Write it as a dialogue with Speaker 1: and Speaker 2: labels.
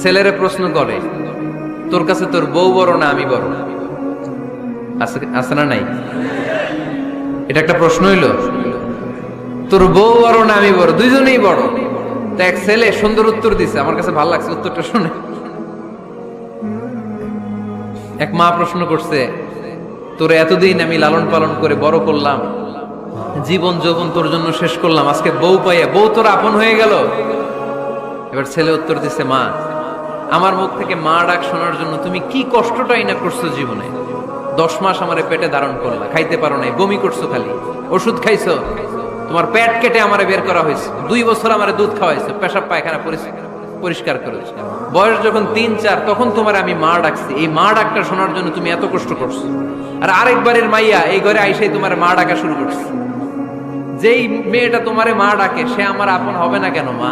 Speaker 1: ছেলেরে প্রশ্ন করে, তোর কাছে তোর বউ বড় না আমি বড়? আছে না নাই? এটা একটা প্রশ্ন হইল। তোর বউ বড় না আমি বড়? দুইজনেই বড়। তা এক ছেলে সুন্দর উত্তর দিছে, আমার কাছে ভালো লাগছে উত্তরটা শুনে। এক মা প্রশ্ন করছে, তোর এতদিন আমি লালন পালন করে বড় করলাম, জীবন যৌবন তোর জন্য শেষ করলাম, আজকে বউ পাইয়া বউ তোর আপন হয়ে গেল। এবার ছেলে উত্তর দিছে, মা, আমার মুখ থেকে মা ডাক শোনার জন্য তুমি কি কষ্টটাই না করছো জীবনে। 10 মাস আমারে পেটে ধারণ করলা, খাইতে পারো নাই, বমি করছো, খালি ওষুধ খাইছো, তোমার পেট কেটে আমারে বের করা হয়েছে, 2 বছর আমারে দুধ খাওয়াইছো, পেশাব পায়খানা পরিষ্কার করেছো। বয়স যখন 3-4 তখন তোমার আমি মা ডাকছি, এই মা ডাকটা শোনার জন্য তুমি এত কষ্ট করছো। আর আরেকবারের মাইয়া এই ঘরে আইসাই তোমার মা ডাকা শুরু করছে। যেই মেয়েটা তোমারে মা ডাকে সে আমার আপন হবে না কেন মা?